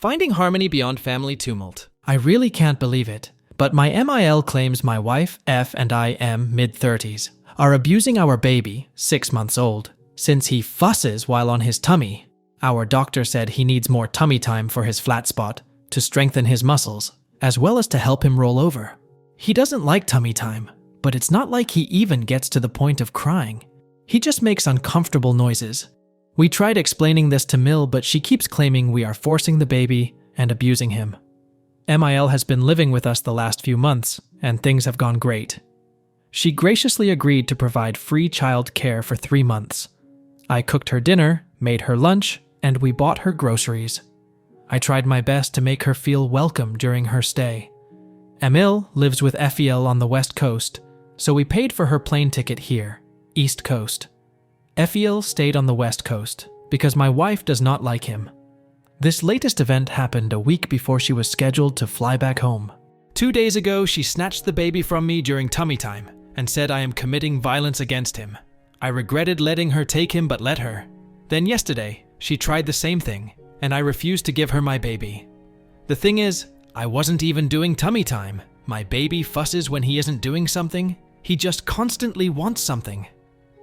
Finding harmony beyond family tumult. I really can't believe it, but my MIL claims my wife, F, and I, M, mid-30s, are abusing our baby, 6 months old, since he fusses while on his tummy. Our doctor said he needs more tummy time for his flat spot to strengthen his muscles, as well as to help him roll over. He doesn't like tummy time, but it's not like he even gets to the point of crying. He just makes uncomfortable noises. We tried explaining this to Mill, but she keeps claiming we are forcing the baby and abusing him. MIL has been living with us the last few months, and things have gone great. She graciously agreed to provide free child care for 3 months. I cooked her dinner, made her lunch, and we bought her groceries. I tried my best to make her feel welcome during her stay. Emil lives with Efiel on the West Coast, so we paid for her plane ticket here, East Coast. Efiel stayed on the West Coast because my wife does not like him. This latest event happened a week before she was scheduled to fly back home. 2 days ago, she snatched the baby from me during tummy time and said I am committing violence against him. I regretted letting her take him, but let her. Then yesterday, she tried the same thing, and I refused to give her my baby. The thing is, I wasn't even doing tummy time. My baby fusses when he isn't doing something. He just constantly wants something.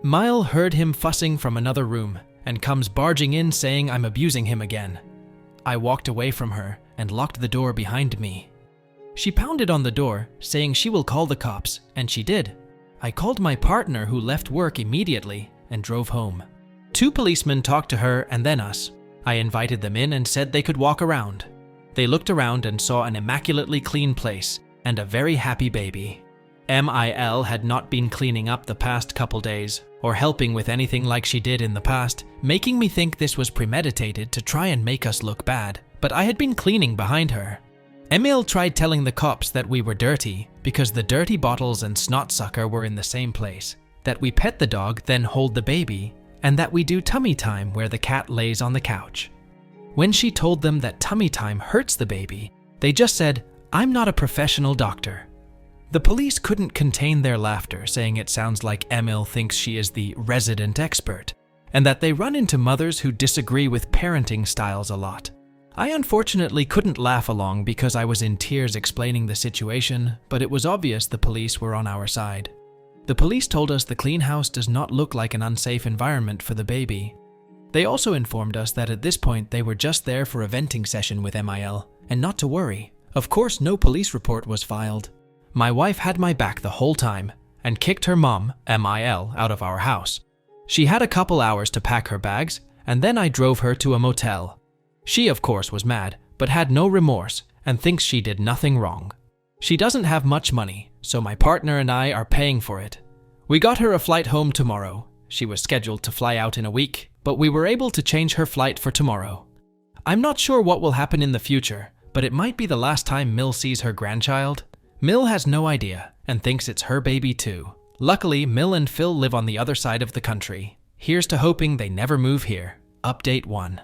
Mile heard him fussing from another room and comes barging in saying I'm abusing him again. I walked away from her and locked the door behind me. She pounded on the door, saying she will call the cops, and she did. I called my partner, who left work immediately and drove home. 2 policemen talked to her and then us. I invited them in and said they could walk around. They looked around and saw an immaculately clean place and a very happy baby. MIL had not been cleaning up the past couple days or helping with anything like she did in the past, making me think this was premeditated to try and make us look bad, but I had been cleaning behind her. Emil tried telling the cops that we were dirty because the dirty bottles and snot sucker were in the same place, that we pet the dog then hold the baby, and that we do tummy time where the cat lays on the couch. When she told them that tummy time hurts the baby, they just said, "I'm not a professional doctor." The police couldn't contain their laughter, saying it sounds like Emil thinks she is the resident expert, and that they run into mothers who disagree with parenting styles a lot. I unfortunately couldn't laugh along because I was in tears explaining the situation, but it was obvious the police were on our side. The police told us the clean house does not look like an unsafe environment for the baby. They also informed us that at this point they were just there for a venting session with MIL, and not to worry. Of course, no police report was filed. My wife had my back the whole time and kicked her mom, MIL, out of our house. She had a couple hours to pack her bags, and then I drove her to a motel. She, of course, was mad, but had no remorse and thinks she did nothing wrong. She doesn't have much money, so my partner and I are paying for it. We got her a flight home tomorrow. She was scheduled to fly out in a week, but we were able to change her flight for tomorrow. I'm not sure what will happen in the future, but it might be the last time Mill sees her grandchild. Mill has no idea and thinks it's her baby too. Luckily, Mill and Phil live on the other side of the country. Here's to hoping they never move here. Update 1.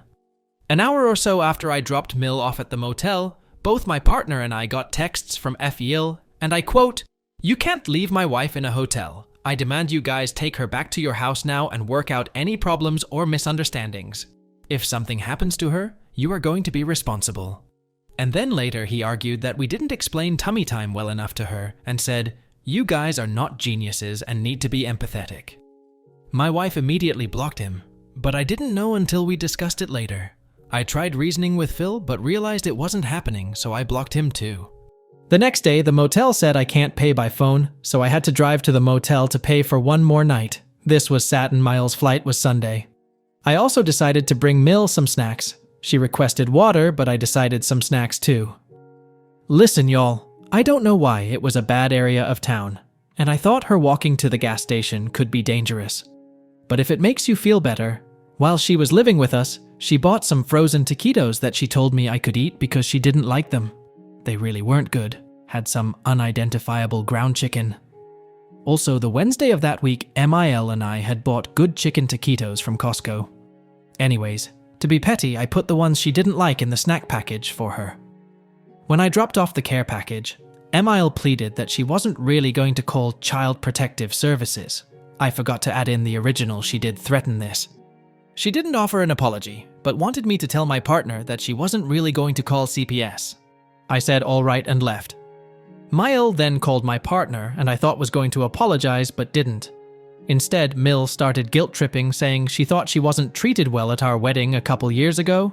An hour or so after I dropped Mill off at the motel, both my partner and I got texts from Efiel, and I quote, "You can't leave my wife in a hotel. I demand you guys take her back to your house now and work out any problems or misunderstandings. If something happens to her, you are going to be responsible." And then later he argued that we didn't explain tummy time well enough to her and said, "You guys are not geniuses and need to be empathetic." My wife immediately blocked him, but I didn't know until we discussed it later. I tried reasoning with Phil, but realized it wasn't happening, so I blocked him too. The next day, the motel said I can't pay by phone, so I had to drive to the motel to pay for one more night. This was Sat and Miles' flight was Sunday. I also decided to bring Mill some snacks. She requested water, but I decided some snacks too. Listen, y'all, I don't know why it was a bad area of town, and I thought her walking to the gas station could be dangerous. But if it makes you feel better, while she was living with us, she bought some frozen taquitos that she told me I could eat because she didn't like them. They really weren't good, had some unidentifiable ground chicken. Also, the Wednesday of that week, MIL and I had bought good chicken taquitos from Costco. Anyways, to be petty, I put the ones she didn't like in the snack package for her. When I dropped off the care package, MIL pleaded that she wasn't really going to call Child Protective Services. I forgot to add in the original she did threaten this. She didn't offer an apology, but wanted me to tell my partner that she wasn't really going to call CPS. I said all right and left. Mile then called my partner and I thought was going to apologize but didn't. Instead, Mill started guilt-tripping, saying she thought she wasn't treated well at our wedding a couple years ago.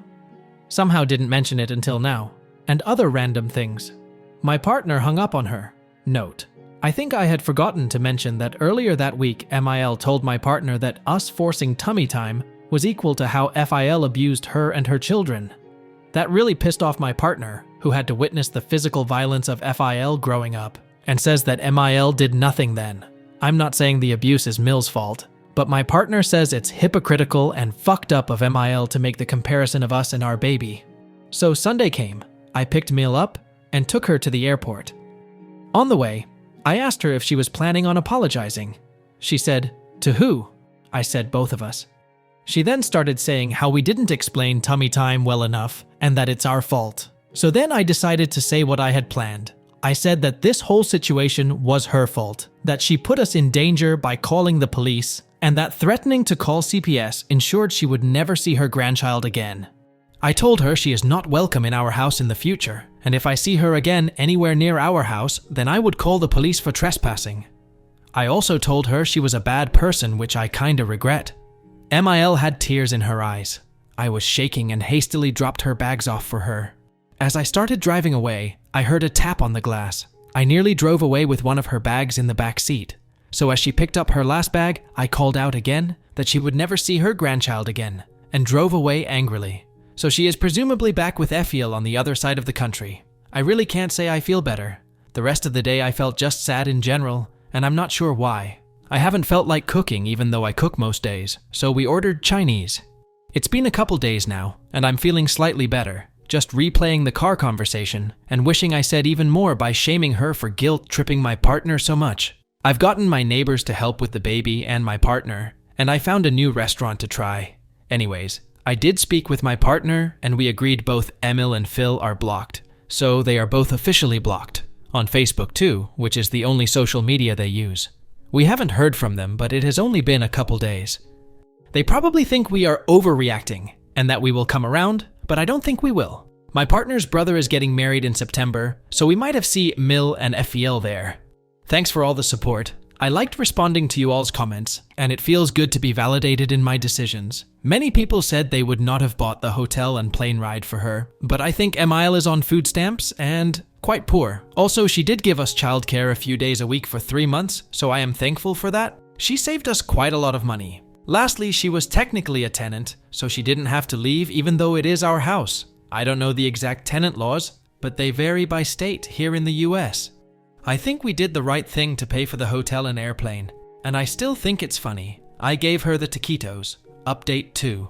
Somehow didn't mention it until now. And other random things. My partner hung up on her. Note: I think I had forgotten to mention that earlier that week MIL told my partner that us forcing tummy time was equal to how FIL abused her and her children. That really pissed off my partner, who had to witness the physical violence of FIL growing up, and says that MIL did nothing then. I'm not saying the abuse is Mill's fault, but my partner says it's hypocritical and fucked up of MIL to make the comparison of us and our baby. So Sunday came. I picked Mill up and took her to the airport. On the way, I asked her if she was planning on apologizing. She said, "To who?" I said, "Both of us." She then started saying how we didn't explain tummy time well enough and that it's our fault. So then I decided to say what I had planned. I said that this whole situation was her fault, that she put us in danger by calling the police, and that threatening to call CPS ensured she would never see her grandchild again. I told her she is not welcome in our house in the future, and if I see her again anywhere near our house, then I would call the police for trespassing. I also told her she was a bad person, which I kinda regret. MIL had tears in her eyes. I was shaking and hastily dropped her bags off for her. As I started driving away, I heard a tap on the glass. I nearly drove away with one of her bags in the back seat. So as she picked up her last bag, I called out again that she would never see her grandchild again, and drove away angrily. So she is presumably back with Effiel on the other side of the country. I really can't say I feel better. The rest of the day I felt just sad in general, and I'm not sure why. I haven't felt like cooking even though I cook most days, so we ordered Chinese. It's been a couple days now, and I'm feeling slightly better, just replaying the car conversation and wishing I said even more by shaming her for guilt-tripping my partner so much. I've gotten my neighbors to help with the baby and my partner, and I found a new restaurant to try. Anyways, I did speak with my partner, and we agreed both Emil and Phil are blocked, so they are both officially blocked. On Facebook too, which is the only social media they use. We haven't heard from them, but it has only been a couple days. They probably think we are overreacting, and that we will come around, but I don't think we will. My partner's brother is getting married in September, so we might have seen Mill and Effiel there. Thanks for all the support. I liked responding to you all's comments, and it feels good to be validated in my decisions. Many people said they would not have bought the hotel and plane ride for her, but I think Emile is on food stamps and quite poor. Also, she did give us childcare a few days a week for 3 months, so I am thankful for that. She saved us quite a lot of money. Lastly, she was technically a tenant, so she didn't have to leave even though it is our house. I don't know the exact tenant laws, but they vary by state here in the US. I think we did the right thing to pay for the hotel and airplane, and I still think it's funny. I gave her the taquitos. Update 2.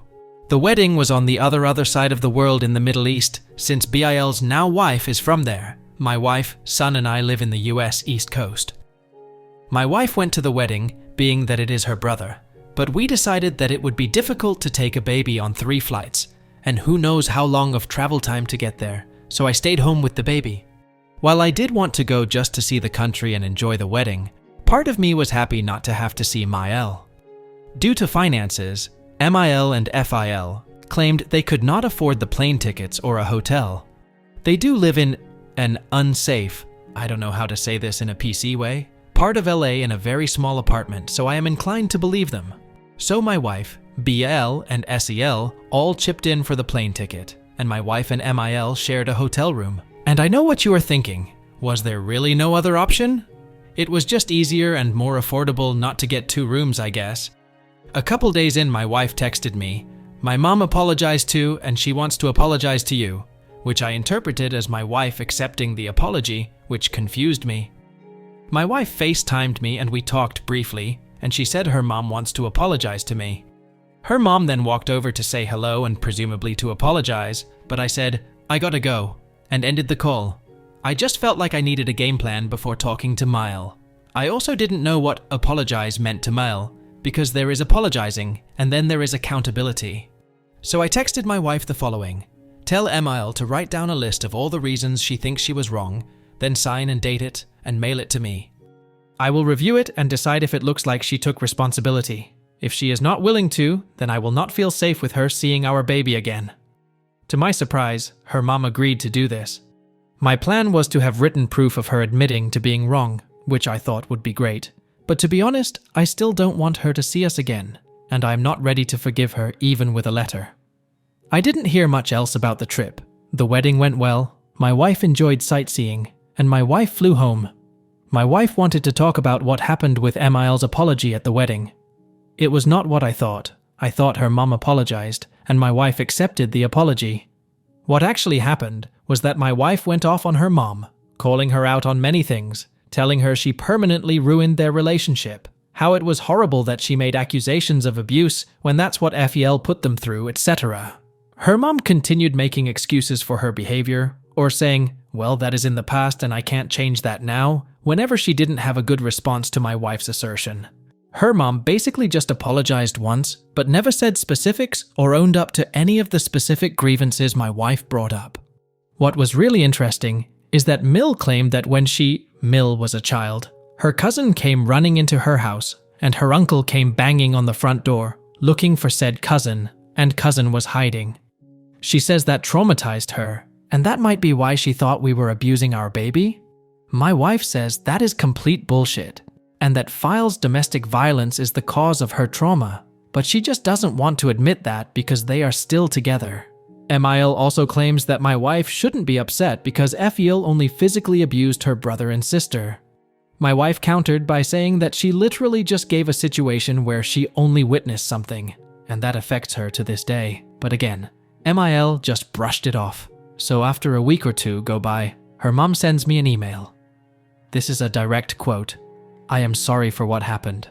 The wedding was on the other side of the world in the Middle East, since BIL's now wife is from there. My wife, son, and I live in the US East Coast. My wife went to the wedding, being that it is her brother, but we decided that it would be difficult to take a baby on 3 flights, and who knows how long of travel time to get there, so I stayed home with the baby. While I did want to go just to see the country and enjoy the wedding, part of me was happy not to have to see Mael. Due to finances, MIL and FIL claimed they could not afford the plane tickets or a hotel. They do live in an unsafe, I don't know how to say this in a PC way, part of LA in a very small apartment, so I am inclined to believe them. So my wife, BL and SEL all chipped in for the plane ticket, and my wife and MIL shared a hotel room. And I know what you are thinking. Was there really no other option? It was just easier and more affordable not to get 2 rooms, I guess. A couple days in, my wife texted me, "My mom apologized too, and she wants to apologize to you," which I interpreted as my wife accepting the apology, which confused me. My wife FaceTimed me and we talked briefly, and she said her mom wants to apologize to me. Her mom then walked over to say hello and presumably to apologize, but I said, "I gotta go," and ended the call. I just felt like I needed a game plan before talking to Mile. I also didn't know what apologize meant to Mile, because there is apologizing, and then there is accountability. So I texted my wife the following: "Tell Emile to write down a list of all the reasons she thinks she was wrong, then sign and date it, and mail it to me. I will review it and decide if it looks like she took responsibility. If she is not willing to, then I will not feel safe with her seeing our baby again." To my surprise, her mom agreed to do this. My plan was to have written proof of her admitting to being wrong, which I thought would be great. But to be honest, I still don't want her to see us again, and I'm not ready to forgive her even with a letter. I didn't hear much else about the trip. The wedding went well, my wife enjoyed sightseeing, and my wife flew home. My wife wanted to talk about what happened with Emil's apology at the wedding. It was not what I thought. I thought her mom apologized, and my wife accepted the apology. What actually happened was that my wife went off on her mom, calling her out on many things, telling her she permanently ruined their relationship, how it was horrible that she made accusations of abuse when that's what FEL put them through, etc. Her mom continued making excuses for her behavior, or saying, "Well, that is in the past and I can't change that now," whenever she didn't have a good response to my wife's assertion. Her mom basically just apologized once, but never said specifics or owned up to any of the specific grievances my wife brought up. What was really interesting is that Mill claimed that when Mill was a child, her cousin came running into her house, and her uncle came banging on the front door, looking for said cousin, and cousin was hiding. She says that traumatized her, and that might be why she thought we were abusing our baby? My wife says that is complete bullshit, and that File's domestic violence is the cause of her trauma, but she just doesn't want to admit that because they are still together. Emil also claims that my wife shouldn't be upset because FEL only physically abused her brother and sister. My wife countered by saying that she literally just gave a situation where she only witnessed something, and that affects her to this day. But again, Emil just brushed it off. So after a week or two go by, her mom sends me an email. This is a direct quote. "I am sorry for what happened.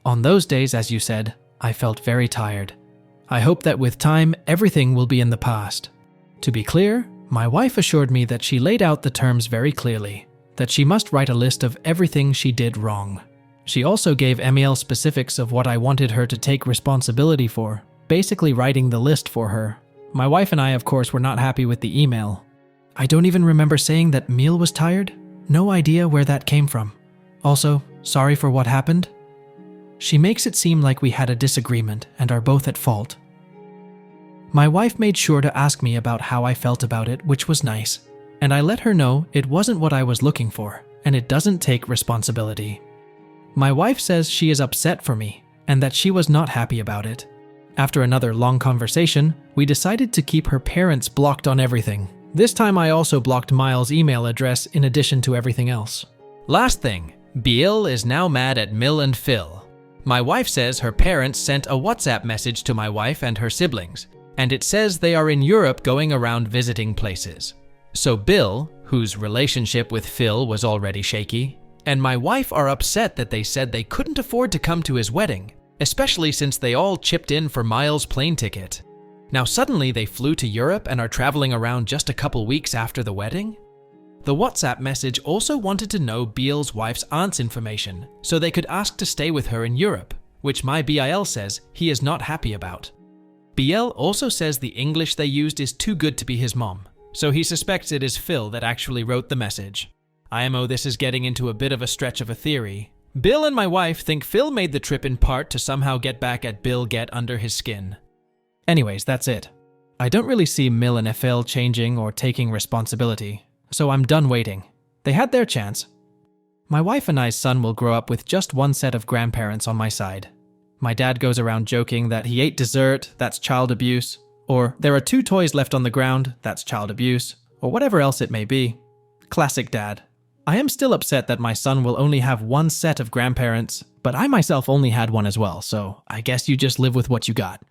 On those days, as you said, I felt very tired. I hope that with time, everything will be in the past." To be clear, my wife assured me that she laid out the terms very clearly, that she must write a list of everything she did wrong. She also gave Emil specifics of what I wanted her to take responsibility for, basically writing the list for her. My wife and I, of course, were not happy with the email. I don't even remember saying that Emil was tired. No idea where that came from. Also, sorry for what happened. She makes it seem like we had a disagreement and are both at fault. My wife made sure to ask me about how I felt about it, which was nice, and I let her know it wasn't what I was looking for, and it doesn't take responsibility. My wife says she is upset for me, and that she was not happy about it. After another long conversation, we decided to keep her parents blocked on everything. This time I also blocked Miles' email address in addition to everything else. Last thing, Bill is now mad at Mill and Phil. My wife says her parents sent a WhatsApp message to my wife and her siblings, and it says they are in Europe going around visiting places. So Bill, whose relationship with Phil was already shaky, and my wife are upset that they said they couldn't afford to come to his wedding, especially since they all chipped in for Miles' plane ticket. Now suddenly they flew to Europe and are traveling around just a couple weeks after the wedding? The WhatsApp message also wanted to know Beal's wife's aunt's information, so they could ask to stay with her in Europe, which my BIL says he is not happy about. BL also says the English they used is too good to be his mom, so he suspects it is Phil that actually wrote the message. IMO, this is getting into a bit of a stretch of a theory. Bill and my wife think Phil made the trip in part to somehow get back at Bill get under his skin. Anyways, that's it. I don't really see Mill and FL changing or taking responsibility, so I'm done waiting. They had their chance. My wife and I's son will grow up with just one set of grandparents on my side. My dad goes around joking that he ate dessert, that's child abuse, or there are 2 toys left on the ground, that's child abuse, or whatever else it may be. Classic dad. I am still upset that my son will only have one set of grandparents, but I myself only had one as well, so I guess you just live with what you got.